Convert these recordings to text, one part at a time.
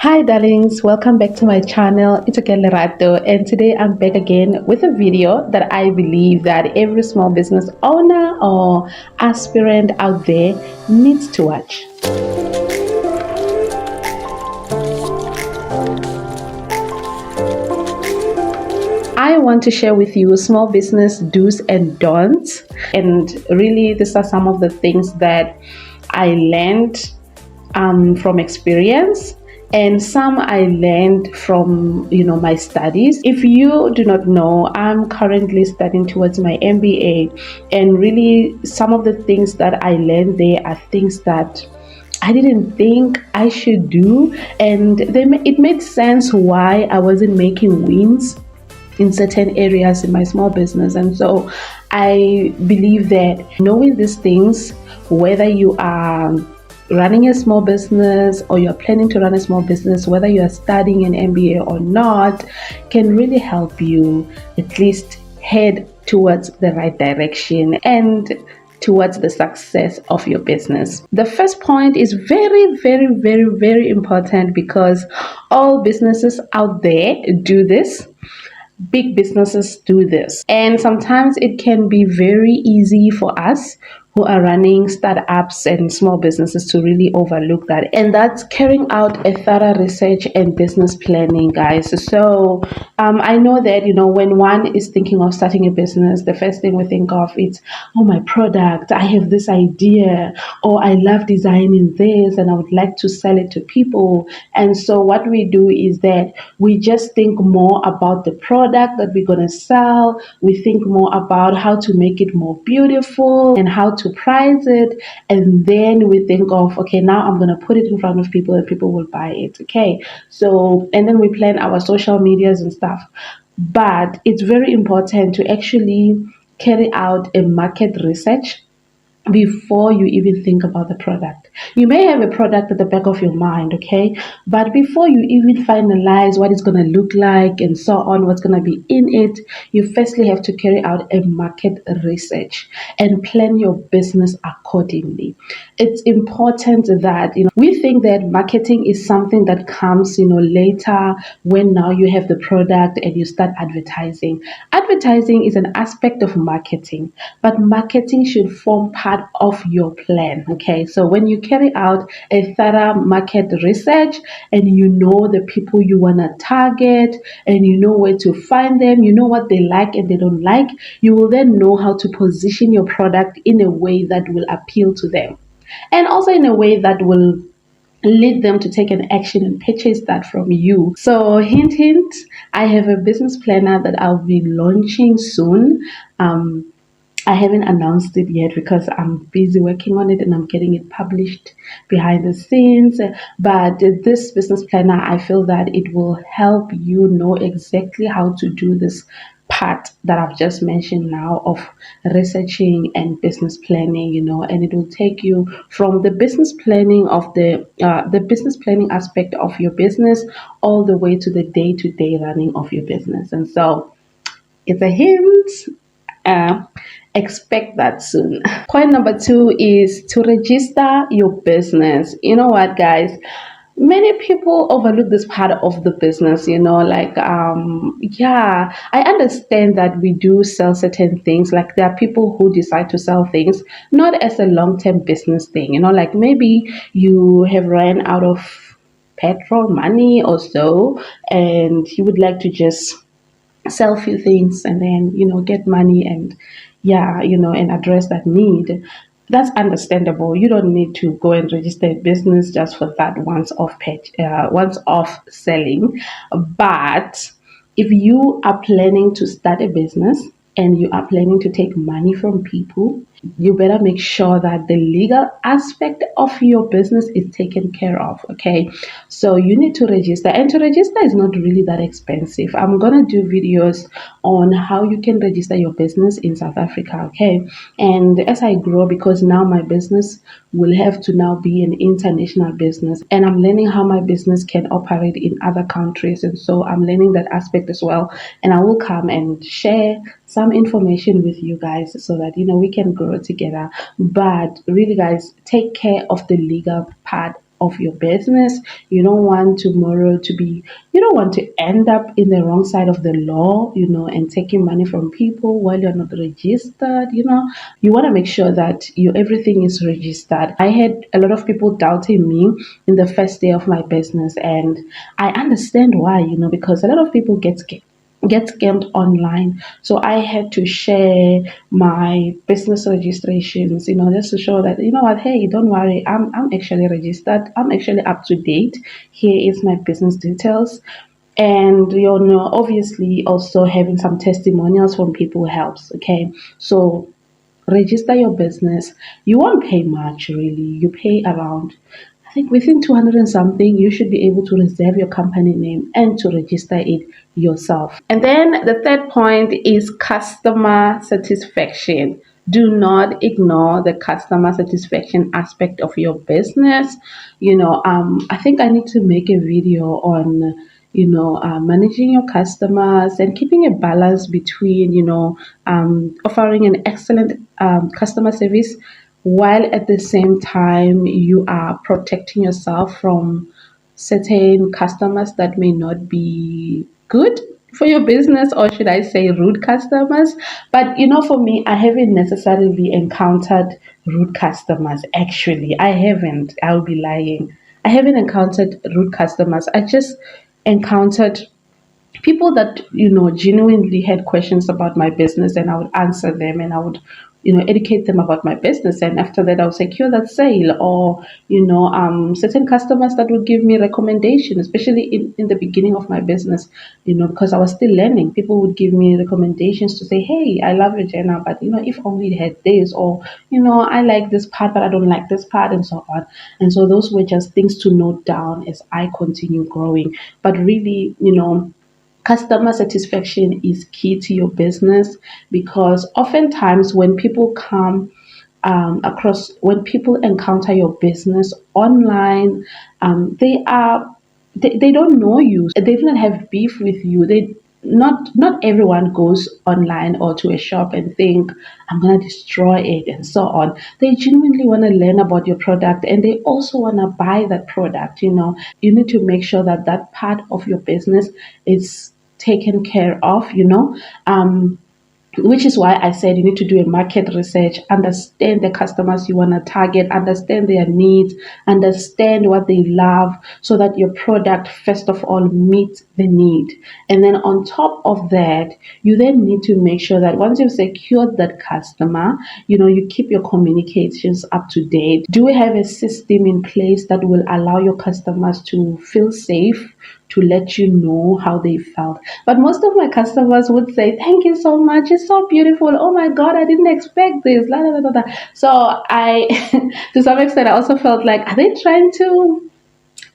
Hi darlings, welcome back to my channel. It's again Lerato, and today I'm back again with a video that I believe that every small business owner or aspirant out there needs to watch. I want to share with you small business do's and don'ts, and really these are some of the things that I learned from experience, and some I learned from my studies. If you do not know, I'm currently studying towards my MBA, and really some of the things that I learned there are things that I didn't think I should do, and it made sense why I wasn't making wins in certain areas in my small business. And so I believe that knowing these things, whether you are running a small business or you're planning to run a small business, whether you are studying an MBA or not, can really help you at least head towards the right direction and towards the success of your business. The first point is very, very, very, very important, because all businesses out there do this. Big businesses do this, and sometimes it can be very easy for us who are running startups and small businesses to really overlook that, and that's carrying out a thorough research and business planning, guys. So I know that when one is thinking of starting a business, the first thing we think of is, oh, my product, I have this idea, or I love designing this and I would like to sell it to people. And so what we do is that we just think more about the product that we're going to sell. We think more about how to make it more beautiful and how to price it, and then we think of, okay, now I'm going to put it in front of people and people will buy it. Okay, so and then we plan our social medias and stuff. But it's very important to actually carry out a market research before you even think about the product. You may have a product at the back of your mind, okay? But before you even finalize what it's going to look like and so on, what's going to be in it, you firstly have to carry out a market research and plan your business accordingly. It's important that, we think that marketing is something that comes, later, when now you have the product and you start advertising. Advertising is an aspect of marketing, but marketing should form part of your plan. Okay, so when you carry out a thorough market research and you know the people you want to target and you know where to find them, you know what they like and they don't like, you will then know how to position your product in a way that will appeal to them, and also in a way that will lead them to take an action and purchase that from you. So hint hint, I have a business planner that I'll be launching soon. I haven't announced it yet because I'm busy working on it and I'm getting it published behind the scenes. But this business planner, I feel that it will help you know exactly how to do this part that I've just mentioned now of researching and business planning, and it will take you from the business planning of the business planning aspect of your business all the way to the day-to-day running of your business. And so it's a hint. Expect that soon. Point number 2 is to register your business. You know what, guys? Many people overlook this part of the business, yeah, I understand that we do sell certain things. Like, there are people who decide to sell things not as a long-term business thing, like maybe you have ran out of petrol money or so, and you would like to just sell a few things and then get money and and address that need. That's understandable. You don't need to go and register a business just for that once off selling. But if you are planning to start a business and you are planning to take money from people, you better make sure that the legal aspect of your business is taken care of. Okay, so you need to register, and to register is not really that expensive. I'm gonna do videos on how you can register your business in South Africa. Okay, and as I grow, because now my business will have to now be an international business, and I'm learning how my business can operate in other countries, and so I'm learning that aspect as well, and I will come and share some information with you guys so that we can grow together. But really, guys, take care of the legal part of your business. You don't want tomorrow to be, you don't want to end up in the wrong side of the law, and taking money from people while you're not registered. You want to make sure that everything is registered. I had a lot of people doubting me in the first day of my business, and I understand why, because a lot of people get scammed online. So I had to share my business registrations, just to show that, what, hey, don't worry, I'm actually registered, I'm actually up to date. Here is my business details. And obviously also having some testimonials from people helps. Okay. So register your business. You won't pay much really. You pay around, I think, within 200 and something. You should be able to reserve your company name and to register it yourself. And then the third point is customer satisfaction. Do not ignore the customer satisfaction aspect of your business. I think I need to make a video on managing your customers and keeping a balance between, offering an excellent customer service while at the same time you are protecting yourself from certain customers that may not be good for your business, or should I say rude customers. But for me, I haven't necessarily encountered rude customers. Actually, I haven't. I'll be lying. I haven't encountered rude customers. I just encountered people that genuinely had questions about my business, and I would answer them, and I would educate them about my business, and after that I would secure that sale. Or certain customers that would give me recommendation, especially in the beginning of my business, because I was still learning. People would give me recommendations to say, hey, I love your Jenna, but if only it had this, or I like this part but I don't like this part, and so on. And so those were just things to note down as I continue growing. But really, customer satisfaction is key to your business, because oftentimes when people come across, when people encounter your business online, they don't know you. They do not have beef with you. They not everyone goes online or to a shop and think, I'm gonna destroy it and so on. They genuinely want to learn about your product, and they also want to buy that product. You need to make sure that that part of your business is taken care of. Which is why I said you need to do a market research, understand the customers you want to target, understand their needs, understand what they love, so that your product, first of all, meets the need. And then on top of that, you then need to make sure that once you've secured that customer, you keep your communications up to date. Do we have a system in place that will allow your customers to feel safe, to let you know how they felt? But most of my customers would say, thank you so much, it's so beautiful, oh my god, I didn't expect this, la, la, la, la, la. So I to some extent I also felt like, are they trying to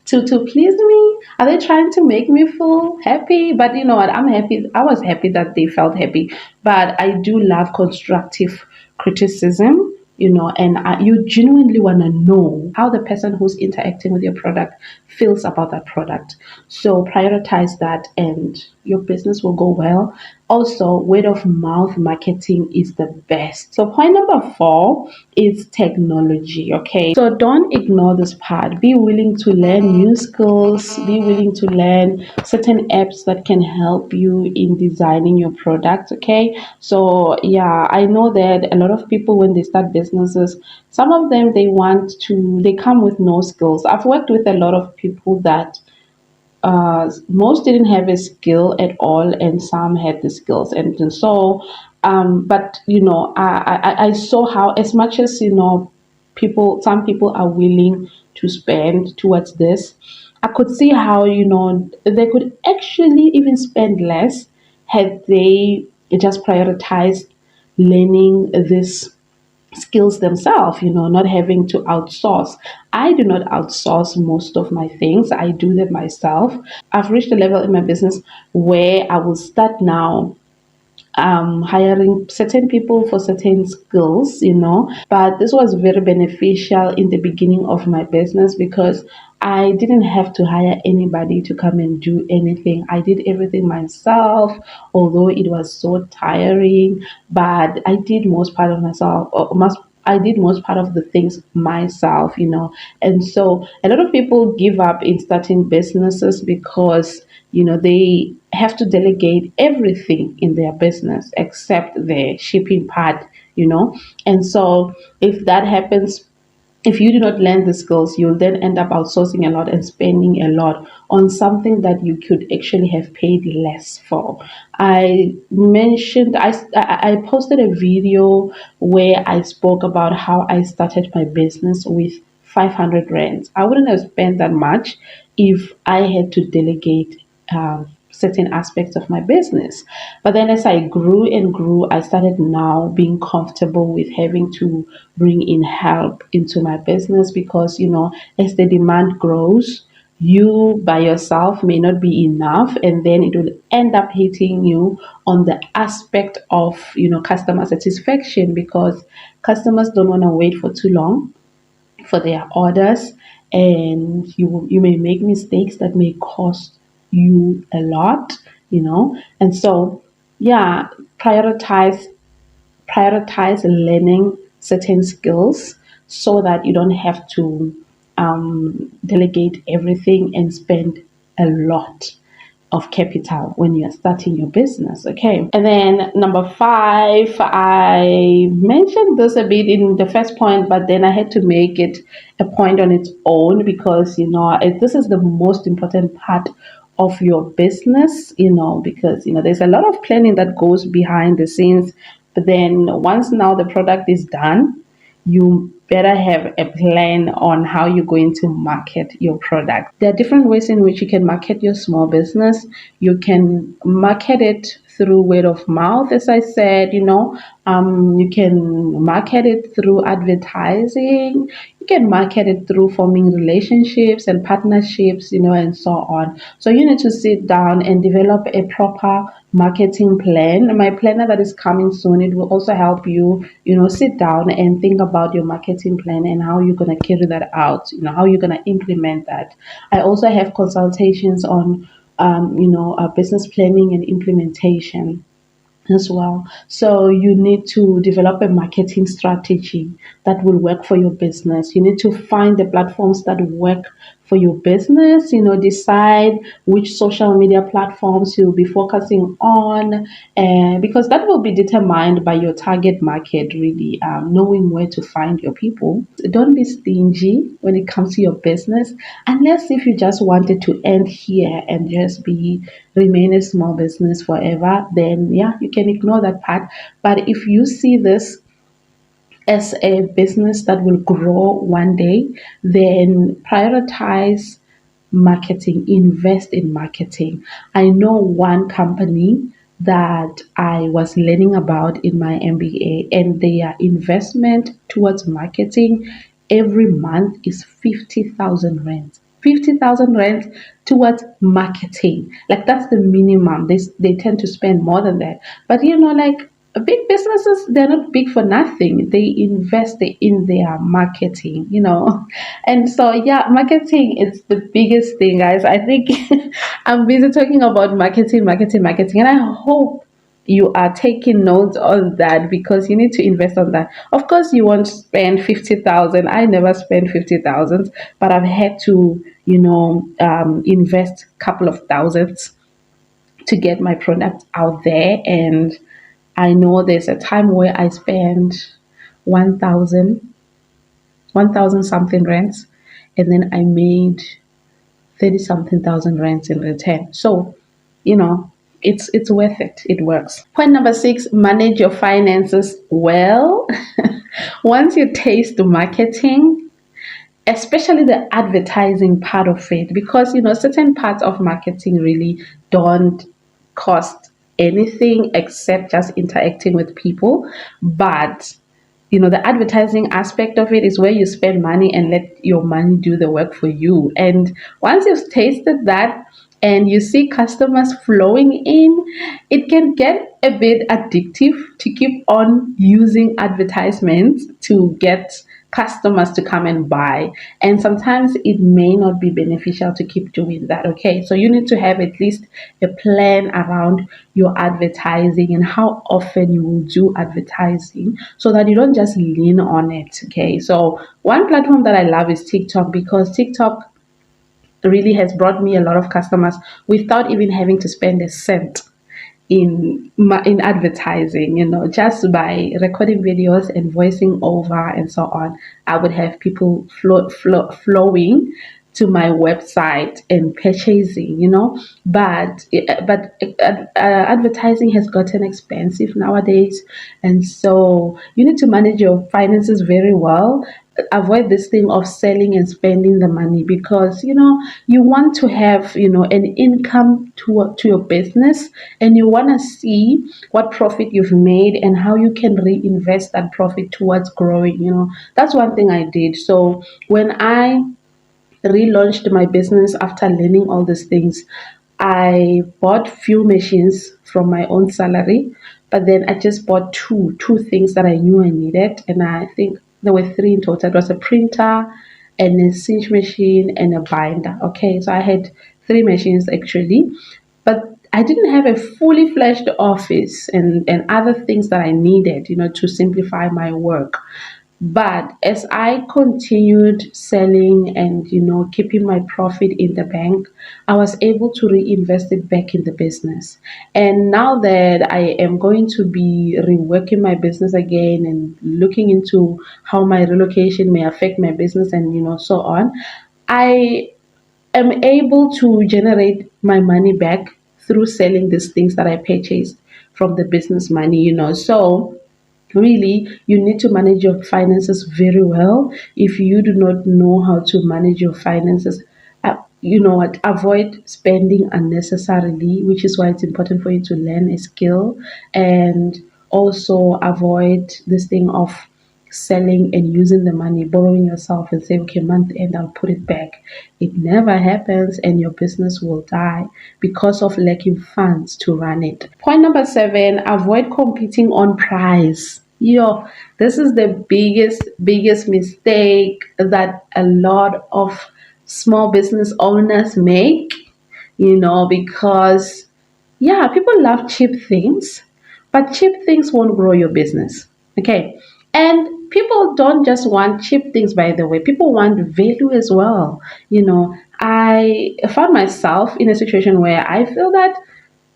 please me? Are they trying to make me feel happy? But you know what? I'm happy. I was happy that they felt happy. But I do love constructive criticism, and you genuinely want to know how the person who's interacting with your product feels about that product. So prioritize that, and your business will go well. Also, word of mouth marketing is the best. So point number 4 is technology. Okay, so don't ignore this part. Be willing to learn new skills. Be willing to learn certain apps that can help you in designing your product. Okay, so yeah, I know that a lot of people, when they start businesses, some of them, they come with no skills. I've worked with a lot of people that most didn't have a skill at all, and some had the skills. And so but I saw how, as much as some people are willing to spend towards this, I could see how they could actually even spend less had they just prioritized learning this skills themselves, not having to outsource. I do not outsource most of my things, I do them myself. I've reached a level in my business where I will start now hiring certain people for certain skills, But this was very beneficial in the beginning of my business, because I didn't have to hire anybody to come and do anything. I did everything myself, although it was so tiring, but I did most part of myself, or I did most part of the things myself, and so a lot of people give up in starting businesses because they have to delegate everything in their business except the shipping part, and so if that happens, if you do not learn the skills, you'll then end up outsourcing a lot and spending a lot on something that you could actually have paid less for. I posted a video where I spoke about how I started my business with 500 rands. I wouldn't have spent that much if I had to delegate certain aspects of my business. But then as I grew and grew, I started now being comfortable with having to bring in help into my business because, as the demand grows, you by yourself may not be enough, and then it will end up hitting you on the aspect of customer satisfaction, because customers don't want to wait for too long for their orders, and you may make mistakes that may cost you a lot, and so yeah, prioritize learning certain skills so that you don't have to delegate everything and spend a lot of capital when you're starting your business. Okay. And then number five, I mentioned this a bit in the first point, but then I had to make it a point on its own because, this is the most important part of your business, because, there's a lot of planning that goes behind the scenes. But then once now the product is done, you better have a plan on how you're going to market your product. There are different ways in which you can market your small business. You can market it through word of mouth, as I said, you can market it through advertising. You can market it through forming relationships and partnerships, and so on. So you need to sit down and develop a proper marketing plan. My planner that is coming soon, it will also help you, sit down and think about your marketing plan and how you're going to carry that out, how you're going to implement that. I also have consultations on, business planning and implementation as well. So you need to develop a marketing strategy that will work for your business. You need to find the platforms that work for your business, decide which social media platforms you'll be focusing on, because that will be determined by your target market, really, knowing where to find your people. Don't be stingy when it comes to your business, unless if you just wanted to end here and just remain a small business forever, then yeah, you can ignore that part. But if you see this as a business that will grow one day, then prioritize marketing, invest in marketing. I know one company that I was learning about in my MBA, and their investment towards marketing every month is 50,000 rand. 50,000 rand towards marketing. Like that's the minimum. They tend to spend more than that. But like big businesses, they're not big for nothing. They invest in their marketing, and so yeah, marketing is the biggest thing, guys. I think I'm busy talking about marketing, and I hope you are taking notes on that, because you need to invest on that. Of course, you won't spend 50,000. I never spent 50,000, but I've had to invest a couple of thousands to get my product out there. And I know there's a time where I spent 1,000, 1,000 something rands, and then I made 30 something thousand rands in return. So, it's worth it. It works. Point number six, manage your finances well. Once you taste the marketing, especially the advertising part of it, because certain parts of marketing really don't cost anything except just interacting with people. But the advertising aspect of it is where you spend money and let your money do the work for you. And once you've tasted that and you see customers flowing in, it can get a bit addictive to keep on using advertisements to get customers to come and buy. And sometimes it may not be beneficial to keep doing that. Okay, so you need to have at least a plan around your advertising and how often you will do advertising so that you don't just lean on it. Okay, so one platform that I love is TikTok, because TikTok really has brought me a lot of customers without even having to spend a cent in advertising. Just by recording videos and voicing over and so on, I would have people flowing to my website and purchasing. But advertising has gotten expensive nowadays, and so you need to manage your finances very well. Avoid this thing of selling and spending the money, because you want to have an income to your business, and you want to see what profit you've made and how you can reinvest that profit towards growing. That's one thing I did. So when I relaunched my business after learning all these things, I bought few machines from my own salary, but then I just bought two things that I knew I needed, and I think there were three in total. It was a printer and a cinch machine and a binder. Okay, so I had three machines actually, but I didn't have a fully fledged office and other things that I needed, to simplify my work. But as I continued selling and keeping my profit in the bank, I was able to reinvest it back in the business. And now that I am going to be reworking my business again and looking into how my relocation may affect my business and so on, I am able to generate my money back through selling these things that I purchased from the business money. So really, you need to manage your finances very well. If you do not know how to manage your finances, you know what, avoid spending unnecessarily, which is why it's important for you to learn a skill, and also avoid this thing of selling and using the money, borrowing yourself and say, okay, month end, I'll put it back. It never happens, and your business will die because of lacking funds to run it. Point number 7, avoid competing on price. This is the biggest mistake that a lot of small business owners make, because yeah, people love cheap things, but cheap things won't grow your business. Okay. And people don't just want cheap things, by the way. People want value as well. I found myself in a situation where I feel that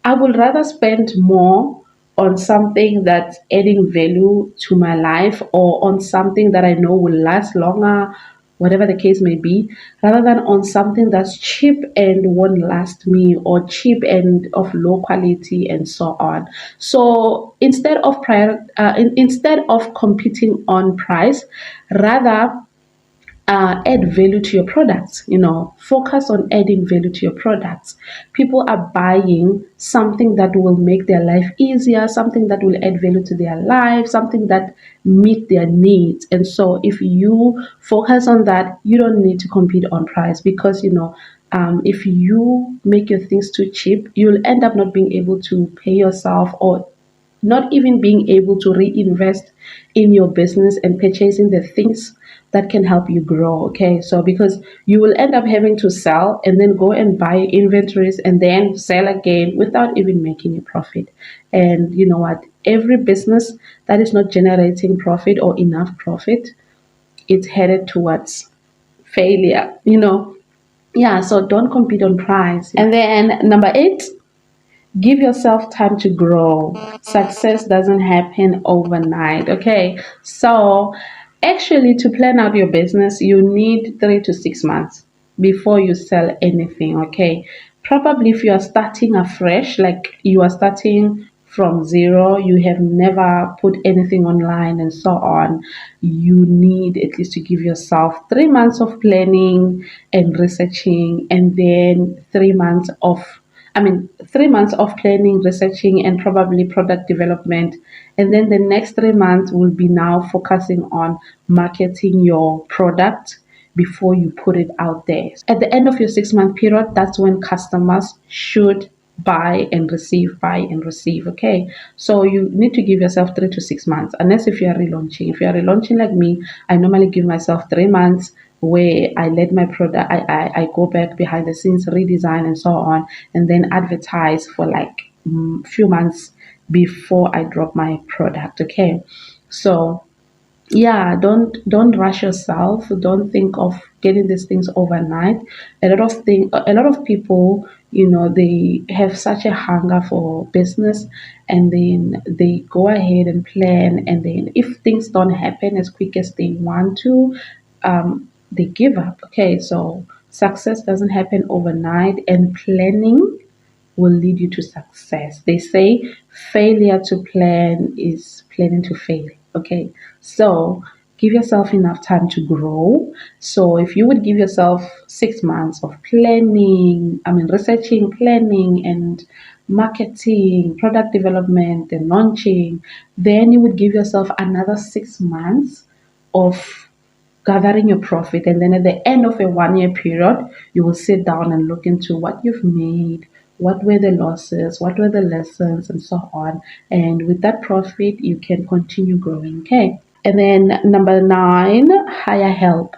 I would rather spend more on something that's adding value to my life, or on something that I know will last longer, whatever the case may be, rather than on something that's cheap and won't last me, or cheap and of low quality and so on. So instead of competing on price, rather add value to your products. Focus on adding value to your products. People are buying something that will make their life easier, something that will add value to their life, something that meet their needs. And so if you focus on that, you don't need to compete on price, because if you make your things too cheap, you'll end up not being able to pay yourself, or not even being able to reinvest in your business and purchasing the things that can help you grow. Okay, so because you will end up having to sell and then go and buy inventories and then sell again without even making a profit. And you know what, every business that is not generating profit or enough profit, it's headed towards failure. Yeah, so don't compete on price. And then number 8, give yourself time to grow. Success doesn't happen overnight. Okay. So, actually, to plan out your business, you need 3 to 6 months before you sell anything. Okay. Probably if you are starting afresh, like you are starting from zero, you have never put anything online and so on, you need at least to give yourself 3 months of planning and researching, and then 3 months of 3 months of planning, researching, and probably product development. And then the next 3 months will be now focusing on marketing your product before you put it out there. At the end of your 6 month period, that's when customers should buy and receive. Okay, so you need to give yourself 3 to 6 months, unless if you are relaunching. If you are relaunching like me, I normally give myself 3 months where I let my product, I go back behind the scenes, redesign and so on, and then advertise for like few months before I drop my product. Okay, so yeah, don't rush yourself. Don't think of getting these things overnight. A lot of people, they have such a hunger for business, and then they go ahead and plan, and then if things don't happen as quick as they want to, they give up. Okay, so success doesn't happen overnight, and planning will lead you to success. They say failure to plan is planning to fail. Okay, so give yourself enough time to grow. So if you would give yourself 6 months of planning, I mean, researching, planning, and marketing, product development, and launching, then you would give yourself another 6 months of gathering your profit, and then at the end of a 1 year period you will sit down and look into what you've made, what were the losses, what were the lessons, and so on. And with that profit you can continue growing. Okay, and then number 9, hire help.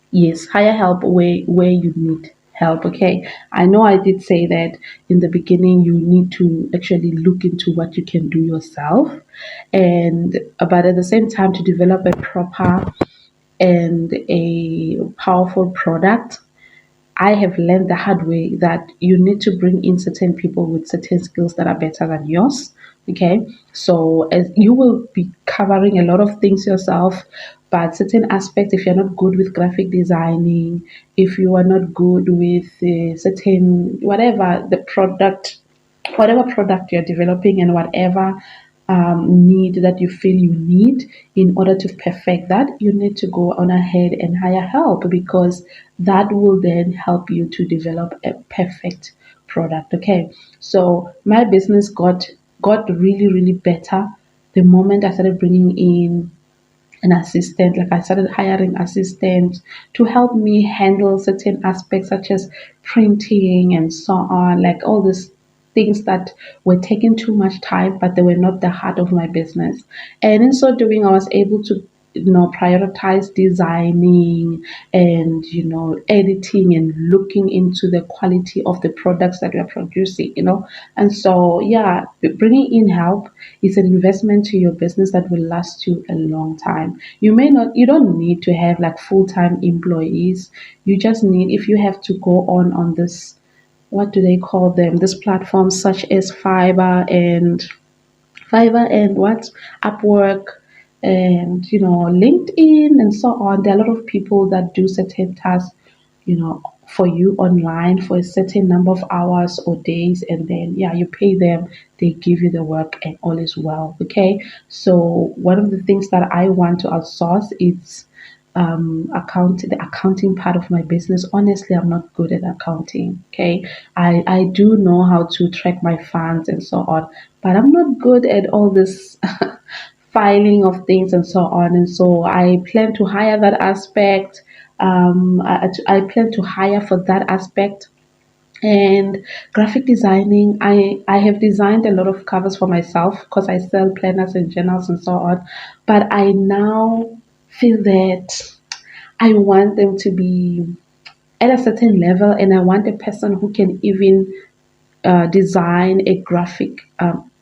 Yes, hire help where you need help. Okay, I know I did say that in the beginning you need to actually look into what you can do yourself, and but at the same time, to develop a proper and a powerful product, I have learned the hard way that you need to bring in certain people with certain skills that are better than yours. Okay, so as you will be covering a lot of things yourself, but certain aspects, if you're not good with graphic designing, if you are not good with certain whatever the product, whatever product you're developing, and whatever need that you feel you need in order to perfect that, you need to go on ahead and hire help, because that will then help you to develop a perfect product. Okay, so my business got really really better the moment I started bringing in an assistant. Like, I started hiring assistants to help me handle certain aspects such as printing and so on, like all these things that were taking too much time, but they were not the heart of my business. And in so doing, I was able to prioritize designing and editing and looking into the quality of the products that we are producing. And so yeah, bringing in help is an investment to your business that will last you a long time. You don't need to have like full-time employees. You just need, if you have to go on this, what do they call them, this platforms such as Fiverr and what Upwork, and LinkedIn and so on. There are a lot of people that do certain tasks, for you online for a certain number of hours or days, and then yeah, you pay them, they give you the work, and all is well. Okay, so one of the things that I want to outsource is the accounting part of my business. Honestly, I'm not good at accounting. Okay, I do know how to track my funds and so on, but I'm not good at all this filing of things and so on. And so I plan to hire that aspect. I plan to hire for that aspect. And graphic designing, I have designed a lot of covers for myself because I sell planners and journals and so on. But I now feel that I want them to be at a certain level, and I want a person who can even design a graphic,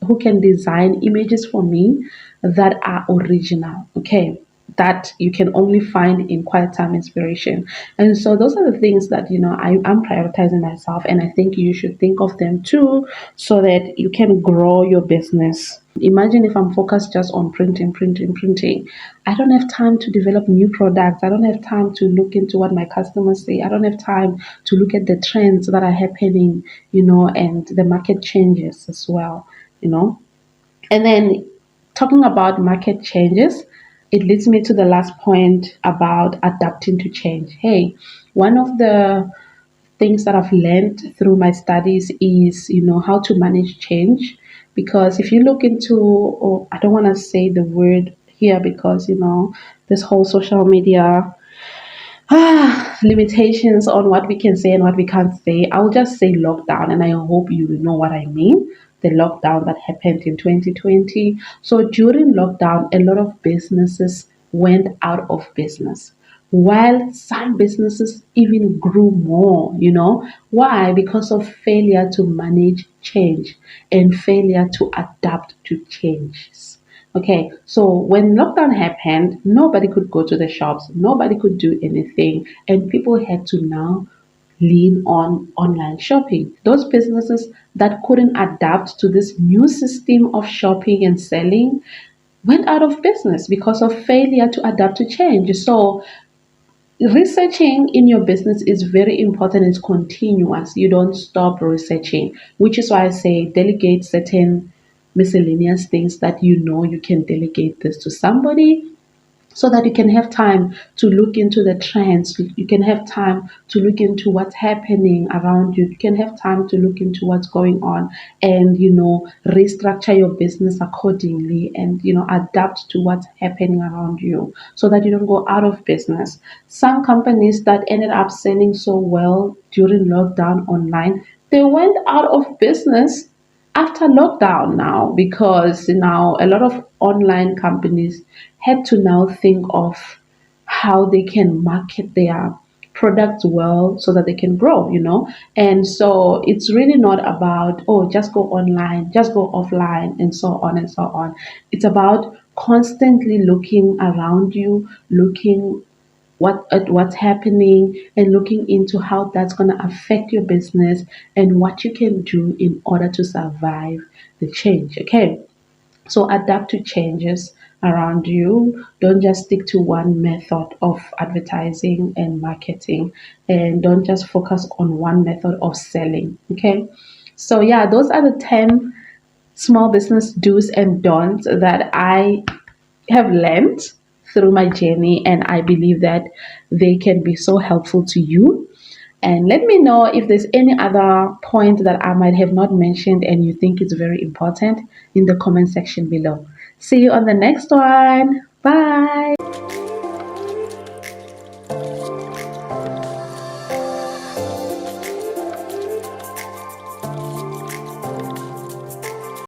who can design images for me that are original. Okay, that you can only find in quiet time inspiration. And so those are the things that I'm prioritizing myself, and I think you should think of them too, so that you can grow your business. Imagine if I'm focused just on printing, printing, printing. I don't have time to develop new products. I don't have time to look into what my customers say. I don't have time to look at the trends that are happening, and the market changes as well, you know. And then, talking about market changes, it leads me to the last point about adapting to change. Hey, one of the things that I've learned through my studies is, how to manage change. Because if you look into, or I don't want to say the word here because, this whole social media Limitations on what we can say and what we can't say. I'll just say lockdown, and I hope you know what I mean. The lockdown that happened in 2020. So during lockdown, a lot of businesses went out of business, while some businesses even grew more. Why? Because of failure to manage change and failure to adapt to changes. Okay, so when lockdown happened, nobody could go to the shops, nobody could do anything, and people had to now lean on online shopping. Those businesses that couldn't adapt to this new system of shopping and selling went out of business because of failure to adapt to change. So researching in your business is very important. It's continuous. You don't stop researching, which is why I say delegate certain miscellaneous things that you can delegate this to somebody, so that you can have time to look into the trends. You can have time to look into what's happening around you. You can have time to look into what's going on, and restructure your business accordingly, and adapt to what's happening around you, so that you don't go out of business. Some companies that ended up selling so well during lockdown online, they went out of business after lockdown now, because now a lot of online companies had to now think of how they can market their products well so that they can grow. And so it's really not about, oh, just go online, just go offline, and so on and so on. It's about constantly looking around you, looking at what's happening, and looking into how that's going to affect your business and what you can do in order to survive the change. Okay, so adapt to changes around you. Don't just stick to one method of advertising and marketing, and don't just focus on one method of selling. Okay, so yeah, those are the 10 small business do's and don'ts that I have learned through my journey, and I believe that they can be so helpful to you. And let me know if there's any other point that I might have not mentioned and you think is very important in the comment section below. See you on the next one. Bye.